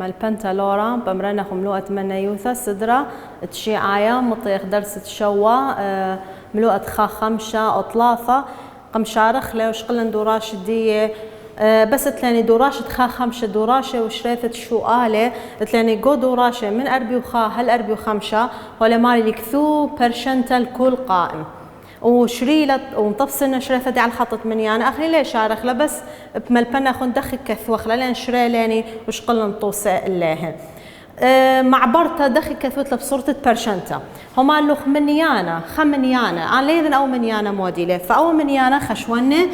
مال بنتالورا بمرنخ ملوءة منيوثة صدرة تشيعايا مطيخ درس تشوا ملوءة خا خمشة أطلاثة قمشارخ لو شقلن دوراش دي بس تلاني دوراش تخا خمشة دوراشة وشريثة شوالة تلاني جو دوراشة من أربي وخا هل أربي وخمشة ولا مالي لكثو برشنتال كل قائم وشريلت ومطفسنا شريثة دي على الخطط مني أنا أخلي ليش شارخ لبس بملبنا خون دخل كثوخ لين شريلاني وشقلن طوسة الليهن معبرتا دخل كثوت بصورة برشنتا هما اللوخ منيانا خمنيانا أنا ليذن أو منيانا موديلة فأو منيانا خشونة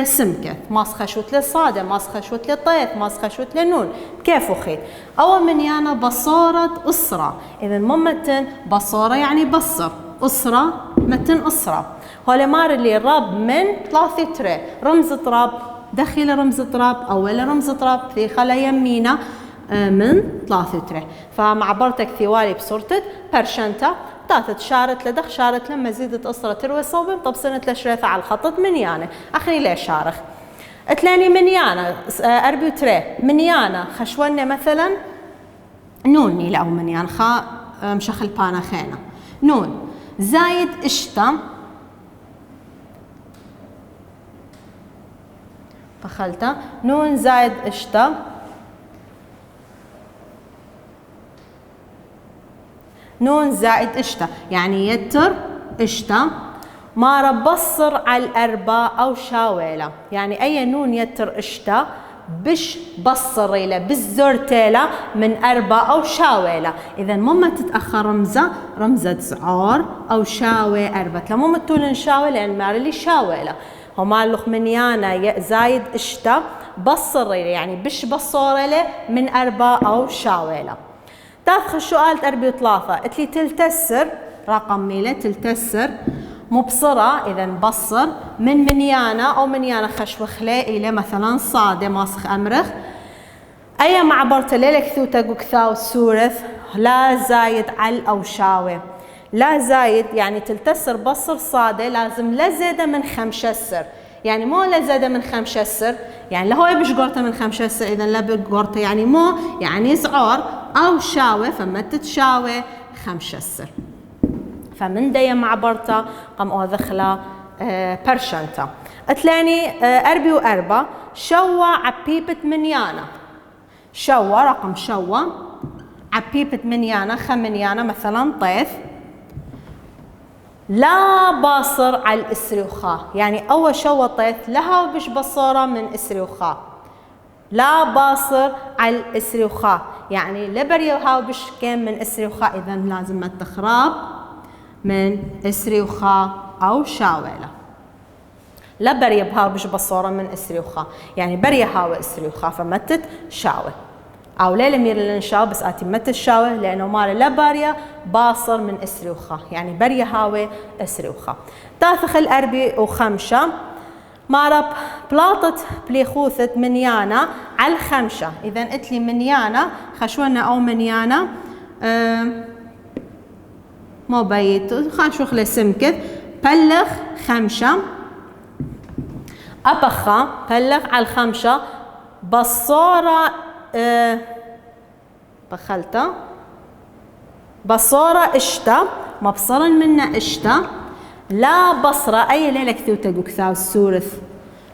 سمكة ماس خشوت للصادة ماس خشوت للطيث ماس خشوت للنون كيف وخيت أو منيانا بصورة أسرة إذا ممتن بصورة يعني بصر أسرة متن أسرة هو مار اللي رب من ثلاثة تري رمز تراب دخل رمز تراب أول رمز تراب في خلا يمينا من ثلاثة تري فمعبرتك ثوالي بصورة برشنتا تاثت شارت لدخ شارت لما زيدت أسرة تروي صوبم طب سنت لشريثة على الخطط منيانا أخري ليه شارخ تلاني منيانا أربي تري منيانا خشونة مثلا نوني لأو منيانا خا مشخل بانا خينا نون زايد اشتا فخلتا نون زايد اشتا نون زائد اشتا يعني يتر اشتا ما ربصر على الأربا أو شاويلة يعني أي نون يتر اشتا بش بصريلة بالزرتيلة من أربا أو شاويلة إذا مما تتأخر رمزة زعار أو شاوي أربت لا مما تقول شاوي لأن مارلي شاويلة هما اللخ منيانا زايد اشتا بصريلة يعني بش بصريلة من أربا أو شاويلة تاخذ السؤال أربي وثلاثة قلت تلتسر رقم ميلة تلتسر مبصرة إذا بصر من منيانا أو منيانا خشوخلة إلى مثلا صادة ماسخ أمرخ أي معبرت ليلك ثوتا قكثاو سورث لا زايد على أو شاوي لا زايد يعني تلتسر بصر صادة لازم لا زيادة من خمشسر يعني مو لا زيادة من خمشسر يعني لا هو بش قرطة من خمشسر إذا لا بقرطة يعني مو يعني زعار أو شاوي فما تتشاوي خمشسر فمن دي معبرتا قم أوذخلا برشنتا اتلاني أربي وأربا شوا عبيبة منيانا شوا رقم شوا عبيبة منيانا خمنيانا مثلا طيف لا باصر على الإسري وخا يعني أول شوا طيف لها بش بصورة من إسري وخا لا باصر على الإسري وخا يعني لبريا وها بش كم من إسري وخا إذا لازم التخراب من إسري وخا أو شاويلة لا بريا بها بش بصورة من إسري وخا يعني بريا هاوي إسري وخا فمتت شاوي أو ليلة مير لنشاو بس آتي متت شاوي لأنه مال لا بريا باصر من إسري وخا يعني بريا هاوي إسري وخا تاثخ الأربي وخمشة مارب بلاطة بليخوثة منيانا على الخمشة إذا قلت منيانا خشونا أو منيانا مو بيت خاشوخ لسمكت بلغ خمشة أبخا بلغ على الخمشة بصورة بخلتا بصورة اشتا مبصرا منا اشتا لا بصرة أي ليلة كثوتا قكثاو السورث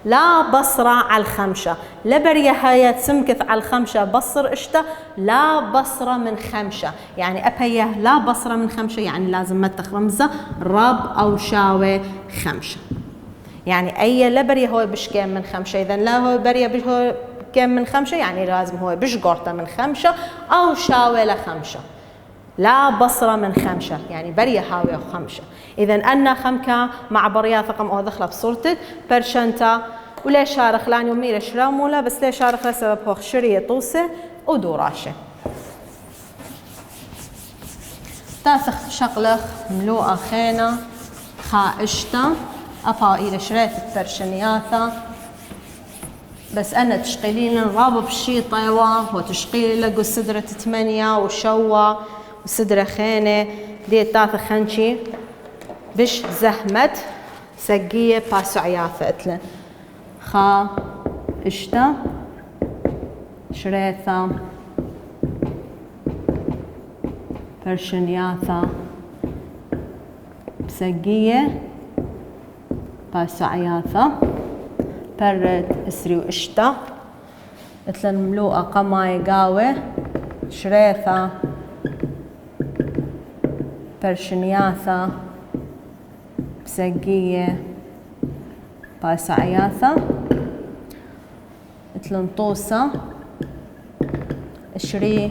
لا بصرة على الخمشة لبريا هاي سمكث على الخمشة بصر اشتا لا بصرة من خمشة يعني أبيه لا بصرة من خمشة يعني لازم متخ رمزة رب أو شاوي خمشة يعني أي لبريا هو بش كام من خمشة إذا لا هو بريا بش هو كام من خمشة يعني لازم هو بش قرطة من خمشة أو شاوي لخمشة لا بصرة من خمشة يعني بريا هاوي خمشة إذا أنا خمكة مع بريا ثقم أو دخلة بصورتك برشنتا ولا شارخ لاني وميرة شرامولا بس ليش شارخ لسبب هو خشرية طوسة ودوراشة تاثخ شقلخ ملوءة خينة خائشتا أفا إلى شريت برشنياثا بس أنا تشقيلين رابط بشي طيوة وتشقيل لقو سدرة 8 وشوا وسدرة خينة دي تاث خنشي بش زهمت سقية باسو عياثة اتلن خا اشتا شريثة برشنياثا بسقية باسعياثا برد اسري واشتا اتلن ملوءة قماي قاوة شريثة برشنياثا بسقية باسعياثا اتلن طوسة اشري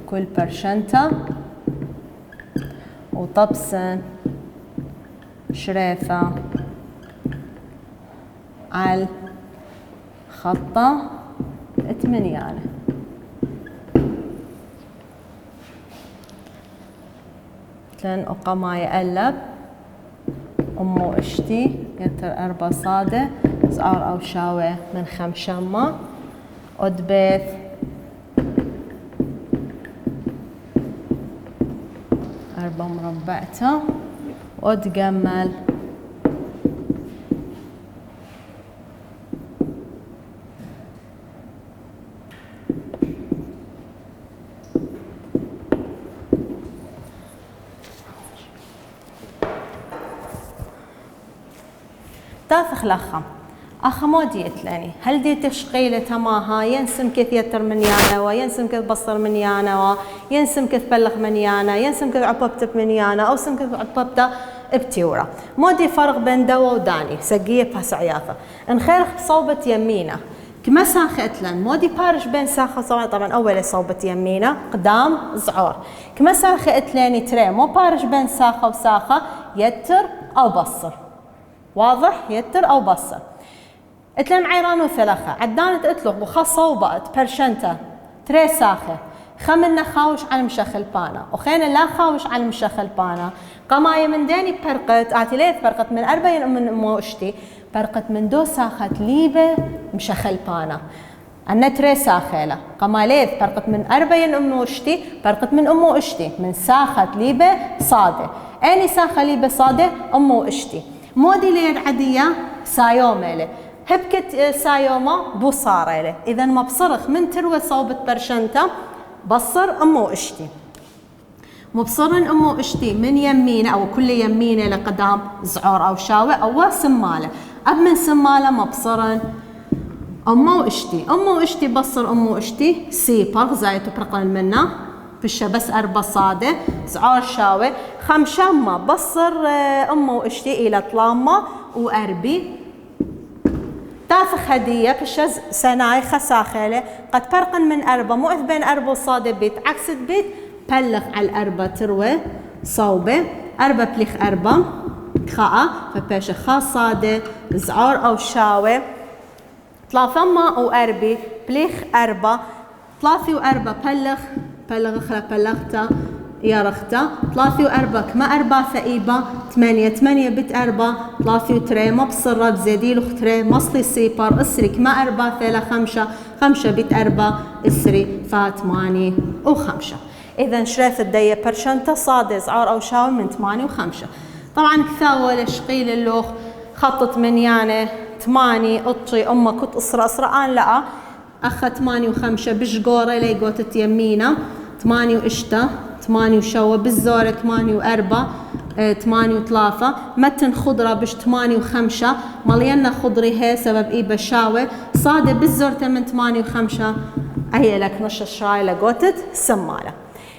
كل برشنتا وطبسن شريثة على خطة 8 مثلا وقما يقلب أمو اشتي يتر 4 صادة زعار أو شاوة من 5 شمة أدبث 4 مربعته وأتجمل تافخ لخم أخمو ديت لاني هل دي تشقيلة تماها ينسم كيف يتر من يانا وينسم كيف بصر من يانا وينسم كيف بلغ من يانا ينسم كيف عببت من يانا أو سم كيف عببت بتيورا مودي فرق بين دوا وداني سقية باسعياثة انخير صوبة يمينة كما ساخت لن مودي بارش بين ساخة صوبة طبعا أول صوبة يمينة قدام زعور كما ساخت لاني تري مو بارش بين ساخة وساخة يتر أو بصر واضح يتر أو بصر اتلن عيران وثلاثة عدانت اتلق وخاصة وبقت برشنتا تري ساخة خمنا خاوش على مشخل بانا وخينا لا خاوش على مشخل بانا قماية من داني برقت اعتليت برقت من 4 من امو اشتي برقت من 2 ساخة ليبة مشخل بانا عنا تري ساخة لا قماليت برقت من 4 امو اشتي برقت من امو اشتي من ساخة ليبة صادة اني ساخة ليبة صادة امو اشتي مودي لين عادية سايومة له هبكت سايومة بوصارة له إذا ما بصرخ من تروى صوبة برشنتا بصر أمو اشتي مبصرن أمو اشتي من يمينه أو كل يمينه لقدام زعور أو شاوة أو سمالة أب من سمالة مبصرن أمو اشتي بصر أمو اشتي سيبر زايتو برقلن منا بشه بس 4 صادة زعار شاوة 5 ما بصر أمو اشتي إلى طلامة وأربي تافخ هدية بشه سناي خساخلة قد فرقا من 4 مو بين 4 صادة بيت عكس بيت بلغ على 4 تروى صوبة 4 بليخ 4 خاء فبشه خاص صادة زعار أو شاوة 3 ما وأربي بليخ 4 3 و4 بلغ خلا بلغتا يا رختا 3 و4 كما 4 ثقيبة 8 بت 4 3 و3 مبصرة بزيديلو ختري مصلي سيبر اسري كما 4 ثلا 5 بت 4 اسري ف8 و5 إذا شريث الدية برشنتا صاد زعار أو شاوي من 8 و5 طبعا كثاوة لشقيل اللوخ خطط من يعني 8 اطشي أمه كنت أسرة أنا لا أخا 8 و5 بشقورة لي قوتت يمينة 8 وإشتا 8 وشوة بالزورة 8 و4 8 و3 متن خضرة بش 8 و5 ملينا خضري هي سبب إي بشاوة صادة بالزورة من 8 و5 أهي لك نش الشراي لقوتت سمالة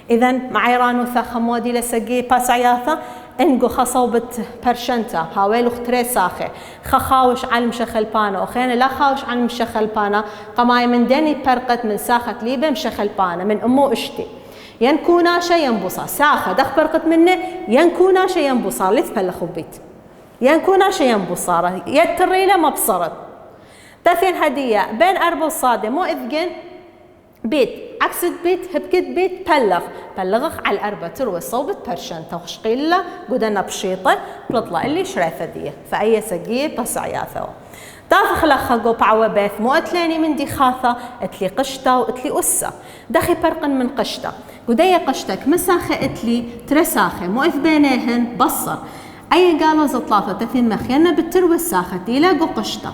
إذا معيران وثاخة مودي لسقي باسعياثة انقو خصوبت برشنتا هاويلو ختري ساخي خخاوش على مشخل بانا وخينا لا خاوش على مشخل بانا قماي من دني برقت من ساخة ليبة مشخل بانا من أمو اشتي ينكونا شي ينبوصا ساخة دخ برقت منه ينكونا شي ينبوصا لثبلخو بيت ينكونا شي ينبوصا يتريله مبصرت تثين هدية بين 4 صادة مو إذقن بيت عكس بيت هبكت بيت بلغخ على 4 تروى صوبة برشنتا وشقيلة قدنا بشيطة بلطلع اللي شريثة دي فأي سقية بسعياثة تافخ لخا قو بعوى بيث مو اتلاني من دي خاثة اتلي قشطة واتلي أسة دخي برقن من قشطة قدية قشتك مساخة اتلي ترساخة مو إذ بينيهن بصر أي قالوا زطلافة تثين مخينا بالتروى الساخة دي قو قشطة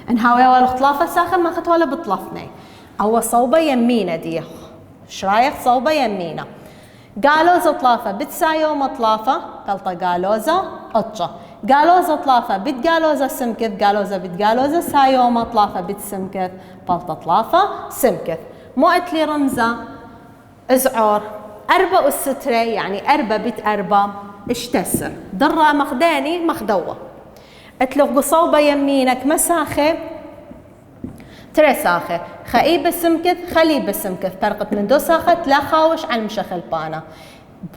انهاوي والخطلافة ساخة ما خط ولا بطلفني أو صوبة يمينة دي شرايخ صوبة يمينة قالوزة طلافة بتسايومة طلافة بلطة قالوزة أطشة. قالوزة طلافة بت قالوزة سمكث قالوزة بت قالوزة سايومة طلافة بت سمكث بلطة طلافة سمكث. مو أتلي رمزة ازعور أربع والسترة يعني أربع بت أربع اشتسر ضرة مخداني مخدوة. أتلو قصوبة يمينك مساخة تري ساخة خايبة سمكث خليبة سمكث فرقت من دو ساخة لا خاوش عن مشخل بانا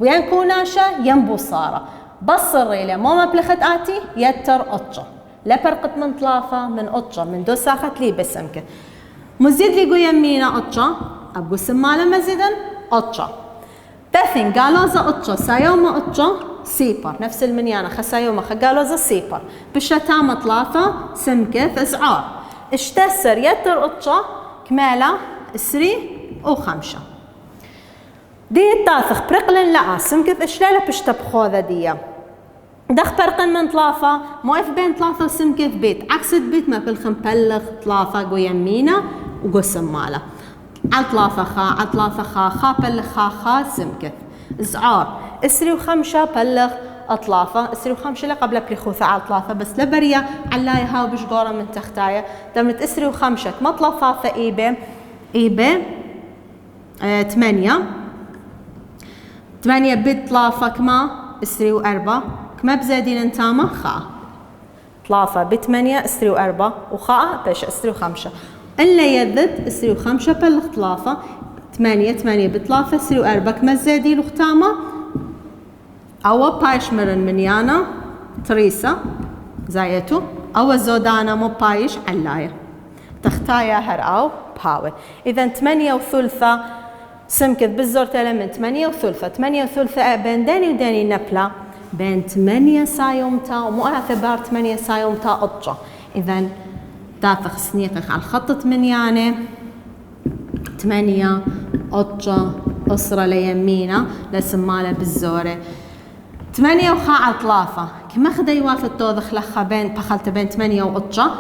بين كوناشة ينبو صارة بصري له مو مبلخت آتي يتر أطشة لا فرقت من طلافة من أطشة من دو ساخة ليبة سمكث. مزيد ليقو يمينا أطشة أبقو سمالة مزيدا أطشة. تثين قالوزة أطشة سايومة أطشة سيبر نفس المنيانة خسايومة قالوزة سيبر بالشتامة طلافة سمكث أزعار اشتسر يتر أطشة كمالة اسري وخمشة. دي التاثخ برقلن لا سمكث اشلالة بشتبخوذة دي دخ برقن من طلافة موقف بين طلافة وسمكث بيت عكس بيت ما بالخم بلغ طلافة قو يمينة وقو سمالة عطلافة خا عطلافة خا خا بلغ خا سمكث زعار اسري وخمشة بلغ أطلافة اسري وخمشة لا قبل بلخوثة عطلافة بس لبرية علاي هاو بشقورة من تختاية دمت اسري وخمشة ما طلافة إيبة 8 بيت طلافة كما اسري وأربعة كما بزادين انتامة خا طلافة ب8 اسري وأربعة وخاء باش اسري وخمشة إلا يذد اسري وخمشة بلغ طلافة 8 بطلافة اسري وأربعة كما زادين وختامة أو بايش مرن منيانا تريسا زايتو أو زودانا مو بايش علاية تختايا هرعاو باوي. إذا 8 وثلثة سمكث بالزور تلا من 8 وثلثة 8 وثلثة بين داني وداني نبلة بين 8 سايومتا ومو اعتبار 8 سايومتا أطشة. إذا تافخ سنيقخ على الخط منيانة 8 أطشة أسرة ليمينة لسمالة بالزورة 8 وخاء عطلافة كما خدا يوافق توضخ لخا بين بخلت بين 8 وأطشة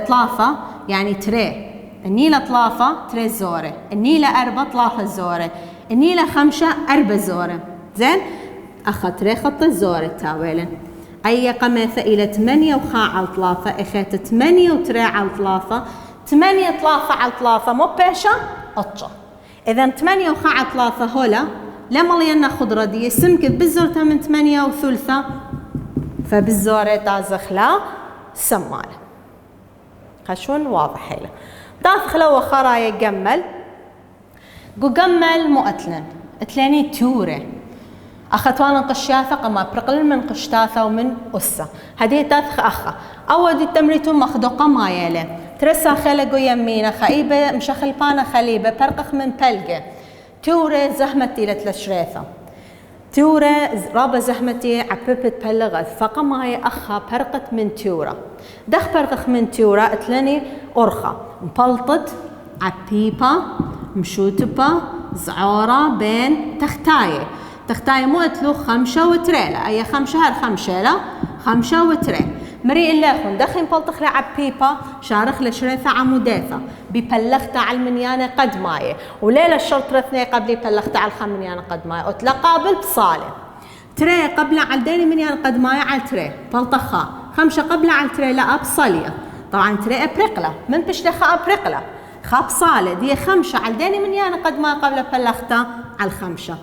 طلافة يعني تري النيلة طلافة تري زورة النيلة 4 طلافة زورة النيلة 5 4 زورة زين أخذ تري خط الزورة تاويلا أي قماثة إلى 8 وخاء عطلافة أخذت 8 وتري عطلافة 8 طلافة عطلافة مو بيشة أطشة. إذا 8 وخاء عطلافة هولا لما لينا خضرة دي سمكت بالزورة من 8 وثلثة فبالزورة تازخ لا سمالة خشون واضح هيلا دافخ لو خرايا جمل قمل مؤتلن اتلاني توري أخذتوانا قشاثة قما برقل من قشتاثة ومن أسة هذه تاثخ أخا أول دي التمريتون مخدوقة ما يلي ترسا خلقو يمينة خايبة مشخل بانا خليبة برقخ من بلقة توري زهمتي لتلشريثة تورة رابة زحمتي عببت بلغت فقماي أخا برقت من تورة دخ برقخ من تورة اتلني أرخة مبلطت عبيبة مشوتبة زعورة بين تختاية مو اتلو 5 وتريلا أي 5 هر 5 لا 5 وتري مري الليخون دخل مبلطخ لعبيبة شارخ لشريثة عموديثة بيبلغت على المنيانة قد ماي وليلة الشرط رثني قبلي بلغت على الخمنيانة قد ماي أتلا قابل بصالة تري قبل على الديني منيانة قد ماي على تري بلطخها 5 قبل على تري لا بصالية طبعا تري أبرقلة من بشلخها أبرقلة خاب صالة دي 5 على الديني منيانة قد ماي قبل بلغتها على 5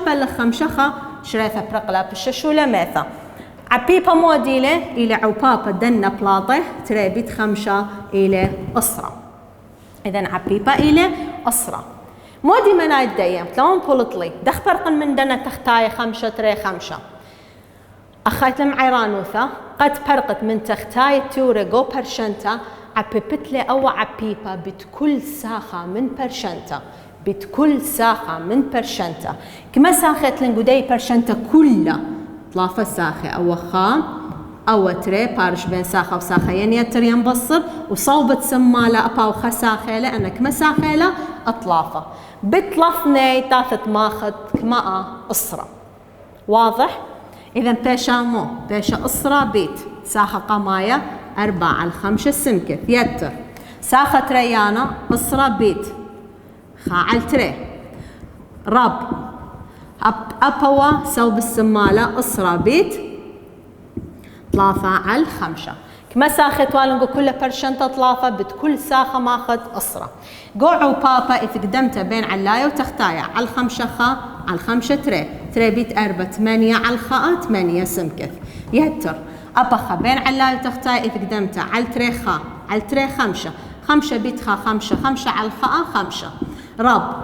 بلغ 5 خا شريثة أبرقلة بششو لميثة عبيبة موديلة إلى عبابة دنا بلاطة تري بيت 5 إلى أسرة. إذا عبيبة إلى أسرة مودي مناي الديم تلون بولطلي دخ فرق من دنا تختاي 5 تري 5 أخيت لم عيرانوثة قد فرقت من تختاي توري جو برشنتا عبيبتلي أو عبيبة بتكل ساخة من برشنتا بتكل ساخة من برشنتا كما ساخت لنقودي برشنتا كلها طلافة ساخة أو خا أو تري بارش بين ساخة وساخة يعني يتر ينبصر وصوبة سمالة أبا وخا ساخة لأنك ما ساخة لا أطلافة بتلفني تاثت ماخد كما أسرة واضح؟ إذا بيشا مو بيشا أسرة بيت ساخة قماية 4 على 5 سمكة يتر ساخة تريانا أسرة بيت خا على تري رب أبوا صوب السمالة أسرة بيت 3 على 5. كما ساخت والنقول كل برشنطة 3 بكل ساخة ماخذ أسرة. قوعوا بابا إذا قدمته بين علاية وتختاية على 5 خا على 5 تري بيت 4 8 على الخاء 8 سمكث يهتر. أبخا بين علاية وتختاية إذا قدمته على تري خا على تري 5 بيت خا 5 على الخاء 5 رب.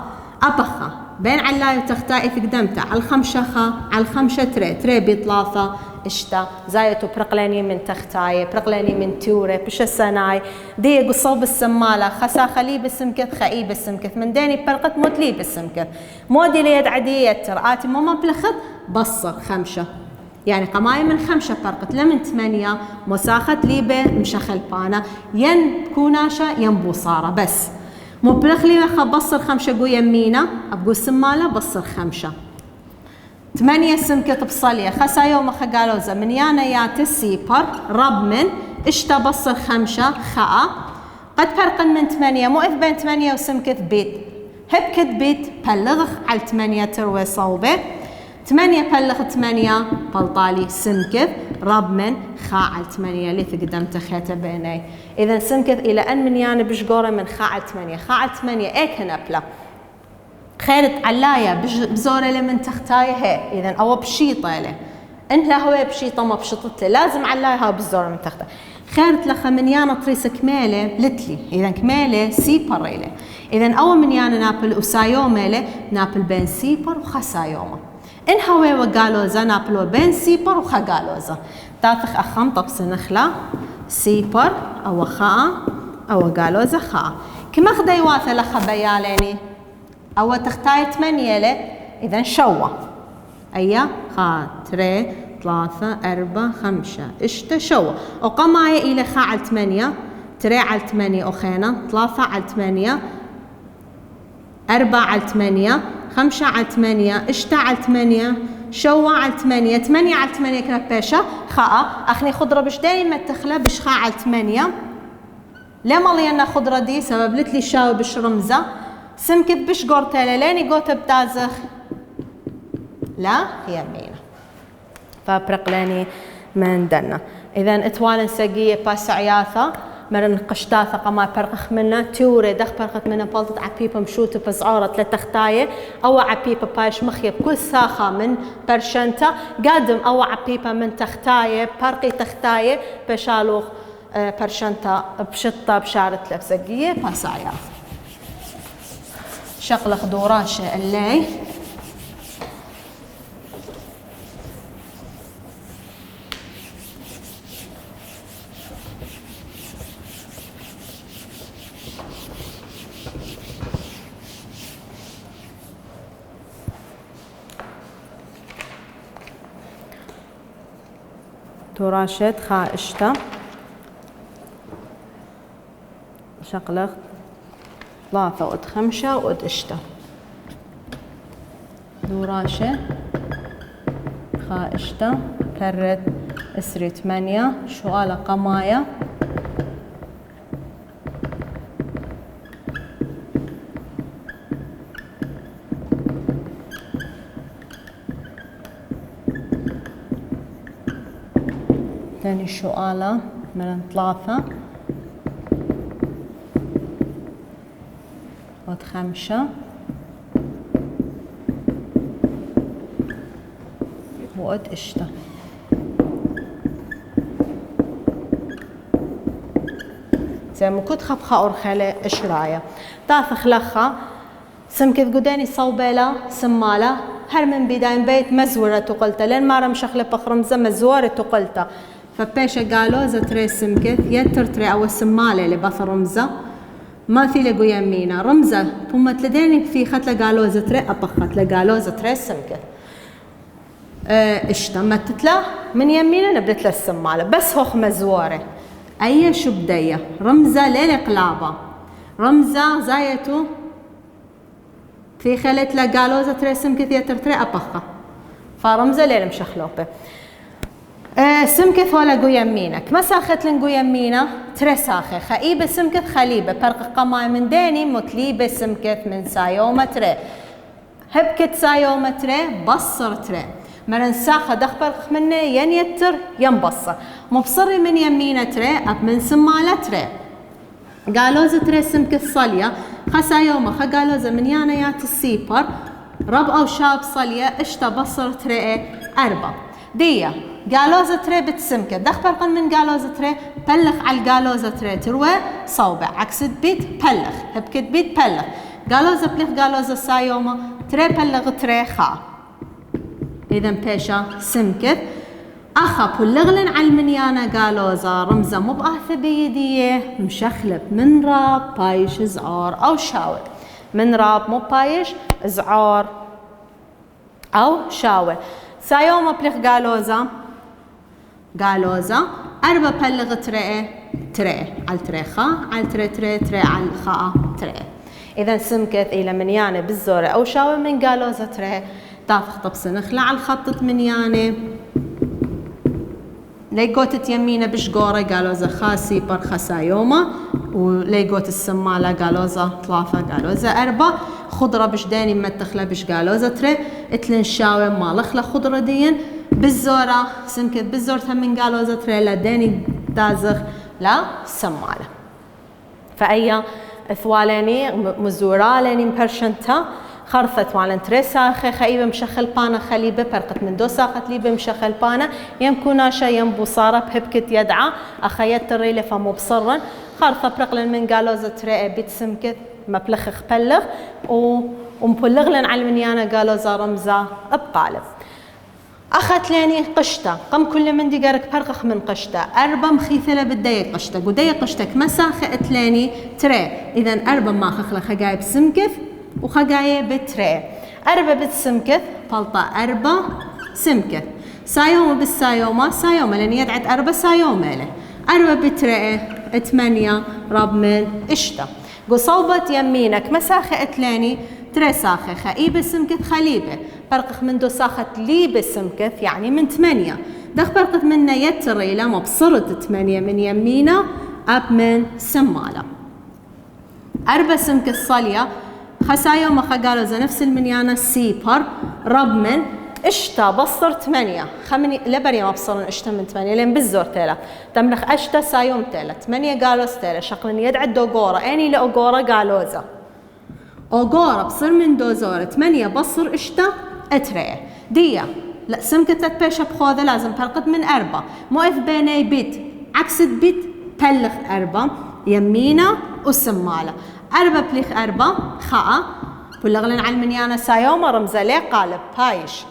أبخا بين علاية وتختاية إذا قدمته على 5 خا على 5 تري بيت 3 اشتا زايتو برقلاني من تختاي برقلاني من توري بش السناي دي قصوب السمالة خسا خلي بسمكث خئي بسمكث من ديني برقت موت لي بسمكث مودي ليد عدية ترآتي ماما بلخت بصر 5 يعني قماي من 5 برقت لمن 8 مساخت ليبه مشخل بانا ين كوناشا ين بوصارة بس مو بلخلي بصر 5 قو يمينا ابقو السمالة بصر 5 8 سمكة بصلية خسا يوم قالوا زمن يانا يات السيبر رب من اشتا بصر 5 خاء قد فرق من 8 مو اذ بين 8 وسمكة بيت هبكت بيت بلغ على 8 تروي صوبه 8 بلغ 8 بلطالي سمكة رب من خاء على 8 اللي قدمت خيته بيني اذا سمكة الى ان من يانا بشقوره من خاء على 8 خاء على 8 ايك هنبلا خيرت علاية بزورة لمن تختاي هي إذا أو بشيطة له أنت لا هو بشيطة ما بشطت له لازم علاية ها بزورة من تختاي خيرت لخا من يانا طريس كمالة لتلي إذا كمالة سيبر له إذا أول من يانا نابل وسايومة له نابل بين سيبر وخسايومة إن هو وقالوزا نابل بين سيبر وخقالوزا تاثخ أخم طبس نخلة سيبر أو خاء أو قالوزا خاء كما خدي واثة لخا بياليني أو تختاي 8 له إذا شوا أيا خا تري 3 4 5 اشتا شوا وقماية إلى خا على 8 تري على 8 أخينا 3 على 8 4 على 8 5 على 8 اشتا على 8 شوا على 8 على 8 كنا بيشا خاء أخني خضرة بشداني ما تخلى بش خا على 8 لما لينا خضرة دي سبب لتلي شاو بش رمزة سمكت بش قرتها ليني قوتها بتازخ لا يمينة فبرقلاني من دنا إذا اتوالن سقية باس عياثة مرن قشتاثة قما برقخ منا توري دخ برقت منا بلطت عبيبة مشوتة بزعارة لتختاية أو عبيبة باش مخيب كل ساخة من برشنتا قادم أو عبيبة من تختاية برقي تختاية بشالوخ برشنتا بشطة بشارة لفسقية باس عياثة شغلة دوراشة اللي دوراشة خا اشتا شغلة 3 ود 5 ود اشتا دوراشة خا اشتا كرت اسري 8 شوالة قماية ثاني شوالة من 3 ود 5 ود اشتا زي ما كنت خبخة أورخلة إشراية تاثخ لخا سمكت قداني صوبيلة سمالة هر من بداية بيت مزورة تقلتا لين ما رمشخلة بخرمزة مزورة تقلتا فبيشة قالوا زتري سمكت يتر تري أو السمالة اللي بث رمزة ما في لقو يمينا رمزة ثم تلديني في خطلة قالوا زتري أبخت لقالوا زتري سمكت اشتمت له من يمينا نبدت له السمالة بس هوخ مزورة أي شو بداية رمزة للقلابة رمزة زايتو في خلت له قالوا زتري سمكت يتر تري أبخة فرمزة ليل مشخلوبة سمكة ولا قو يمينك ما ساخت لنقو يمينة تري ساخة خايبة سمكة خليبة فرق قماي من ديني متليبة سمكة من سايومة تري هبكت سايومة تري بصر تري مرن ساخة دخبر منه ين يتر ينبصر مبصري من يمينة تري أب من سمالة تري قالوزة تري سمك الصلية خسايومة قالوزة من يانيات السيبر رب أو شاب صلية اشتا بصر تري أربع دية قالوزة تري بتسمكة دخبر من قالوزة تري بلغ على القالوزة تري تروى صوبة عكس بيت بلغ هبكت بيت بلغ قالوزة بلغ قالوزة سايومة تري بلغ تري خا إذا بيشا سمكت أخا بلغلن على المنيانة قالوزة رمزة مو بآثة بيدية مشخلب من راب بايش زعار أو شاور من راب مو بايش زعار أو شاور سايومة بلغ قالوزة أربع بلغ تري على تري خا على تري على الخاء تري إذا سمكت إلى منيانة بالزورة أو شاور من قالوزة تري تافخ طبس نخلع على الخطة منيانة ليقوت يمينة بشقورة قالوزة خاسي برخا سايومة وليقوت السمالة قالوزة طلافة قالوزة أربع خضرة بشداني متخلة بش قالوزة تري اتلن شاوي مالخلة خضرة دين بالزورة سمكت بالزورة من قالوزة تري لداني دازخ لا سمالة فأيا ثواليني مزوراليني مبرشنتا خرثت والن تري ساخة خايبة مشخل بانا خليبة برقت من دو ساخت ليبة مشخل بانا يمكوناشا ينبصارة بهبكت يدعى أخيت الريلة فمبصرا خرثة برقلن من قالوزة تري بيت سمكت مبلخ بلغ ومبلغلن على المنيانة قالوزة رمزة بقالب أخت لاني قشتة قم كل من دي قارك برقخ من قشتة أربع مخيثلة بداية قشتة وداية قشتك مساخة اتلاني تري إذا أربع ما خخلة خقايب سمكث وخقايب بتري أربع بتسمكث بلطة أربع سمكث سايومة بالسايومة سايومة لأن يدعت أربع سايومة له أربع بتري 8 رب من اشتا قصوبة يمينك مساخة اتلاني تري ساخة خايبة سمكث خليبة برقخ من دو ساخة ليبة سمكث يعني من 8 دخ برقت منا يتري لما بصرت 8 من يمينة أب من سمالة أربع سمكث صلية خسايومة خقالوزة نفس المنيانة سيبر رب من اشتا بصر 8 خمني لبري ما بصرن اشتا من 8 لين بالزور تيلا تمنخ اشتا سايوم تيلا 8 قالوز تيلا شقلن يدعد دوغورة اني لأوغورة قالوزة اوغورة بصر من دوزورة 8 بصر اشتا اتريه ديا لا سمكة 3 بيشة بخوذة لازم فرقت من 4 مو اث بيني بيت عكس بيت بلغ 4 يمينة وسمالة 4 بليخ 4 خاء بلغلن على المنيانة سايومة رمزة ليه قالب بايش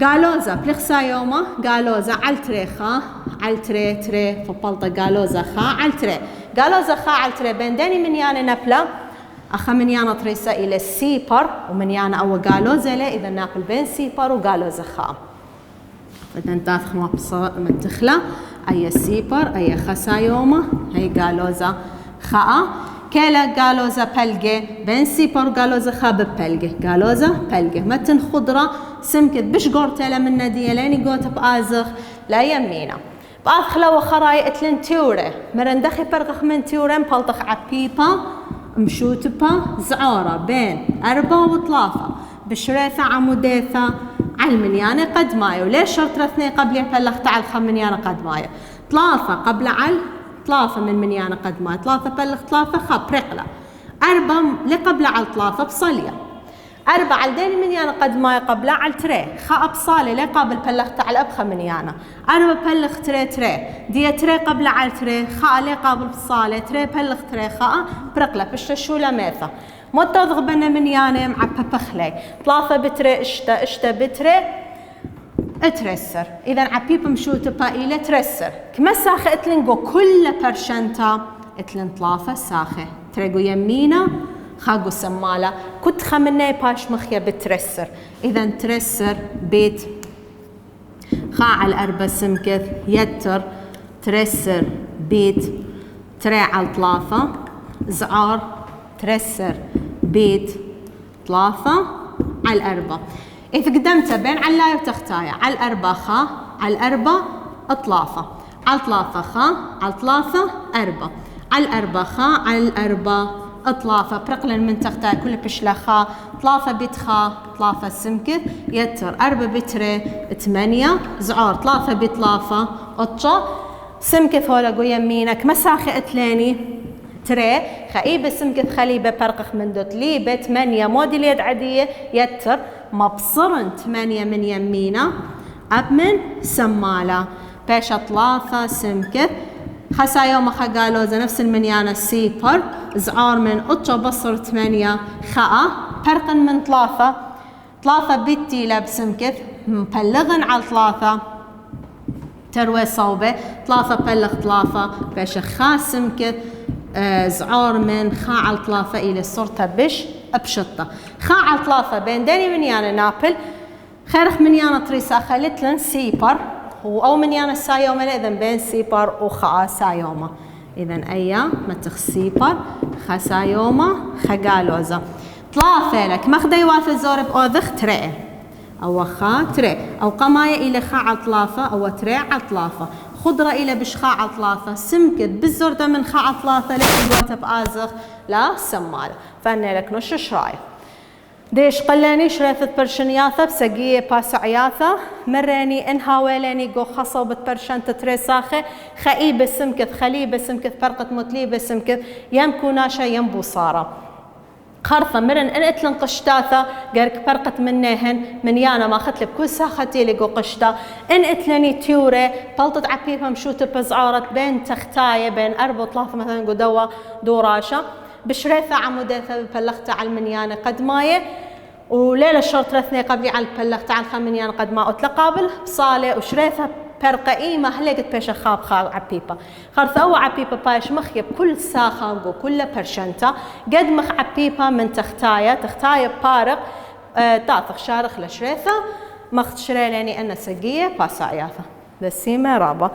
قالوزة بليخ سايومة قالوزة على تري خا على تري فبلطة قالوزة خا على تري قالوزة خا على تري بين داني منيانة نبلة أخا منيانة تريسا إلى سيبر ومنيانة أو قالوزة ليه إذا نابل بين سيبر وقالوزة خا إذا تاثخ ما متخلة أي سيبر أي خسايومة هي قالوزة خاء كلا قالوزة بلقة بين سيبر وقالوزة خا ببلقة قالوزة بلقة متن خضرة سمكت بش قورتها من ندية لين قوت بآزخ لا يمينا بآخلة وخراي اتلن تيورة مرن دخي برقخ من تيورة بلطخ عبيبة مشوتبة زعورة بين 4 وطلافة بشريثة عموديثة على المنيانة قد مايو ليش شرط اثنين قبل يبلغت على المنيانة قد مايو طلافة قبل على طلافة من منيانة قد مايو طلافة بلغ طلافة خب رقلة 4 لقبل على طلافة بصلية 4 على دين منيانة قد مايو قبل على تري خا بصالي لي قابل بلغت على أبخى منيانة 4 بلغ تري دي تري قبل على تري خا لي قابل بصالي تري بلغ تري خا برقلة بشتشولة ميثة مو تضغبنا منيانة معبة بخلي طلافة بتري اشتا بتري اترسر إذا عبيب مشوتة بايلة ترسر كما ساخة اتلنقو كل برشنتا اتلن طلافة ساخة تريقو يمينة خاقو سمالة كنت خمناي باش مخيا بترسر إذا ترسر بيت خا على 4 سمكث يتر ترسر بيت تري على طلافة زعار ترسر بيت طلافة على 4 إذا قدمت بين علاية وتختاية على 4 خا على 4 طلافة على طلافة خا على طلافة 4 على 4 خا على 4 اطلافة برقلن من تختاي كل بشلخا طلافة بتخا طلافة سمكث يتر 4 بتري 8 زعار طلافة بطلافة أطشا سمكث هولا قو يمينك مساخة اتلاني تري خايبة سمكث خليبة برقخ من دوت ليبة 8 مودي اليد عادية يتر مبصرن 8 من يمينة أبمن سمالة بيش طلافة سمكث خسا يوم خقالوزة نفس المنيانة سيبر زعار من أطشا بصر 8 خاء فرقا من طلافة بيتي لابسمكث مبلغن على طلافة تروي صوبة طلافة بلغ طلافة باش خاس سمكث زعار من خاء على طلافة إلى صورتها بش أبشطة خاء على طلافة بين داني منيانة نابل خيرخ منيانة طريسة خلتلن سيبر أو منيانة سايومة إذن بين سيبر وخاء سايومة إذن أيام متخ سيبر خسايومة خقالوزة طلافة لك ماخذ يوافي الزور بأوذخ تري أو خا تري أو قماية إلى خاء عطلافة أو تري عطلافة خضرة إلى بشخاء عطلافة سمكت بالزور ده من خاء عطلافة لك الوقت بآزخ لا سمالة فأنا لك نش شرايف ديش قلاني شريثة برشنياثة بسقية باسعياثة مراني انهاويلاني قو خصو بتبرشن تتري ساخة خئيبة سمكث خليبة سمكث فرقة متليبة سمكث يم كوناشا يم بوصارة خرفة مرن ان اتلن قشتاثة قارك فرقت منهن من يانا ما خطلب كل ساختي لقو قشتا ان اتلني تيوري طلطت عبيبها مشوت بزعارة بين تختاية بين 4 طلافة مثلا قدوة دوراشة بشريثة عموديثة بلغتها على المنيانة قد مايه وليلة الشرط رثني قبلي على بلغتها على المنيانة قد ما أتلقابل بصالة وشريثة برقئيمة هلقت بيش خاب عبيبة خرثوا عبيبة بايش مخيب كل ساخة وكل برشنتا قد مخ عبيبة من تختاية بارق تاثق شارخ لشريثة مخ تشري لاني أنا سقية باسعياثة بسيمة رابة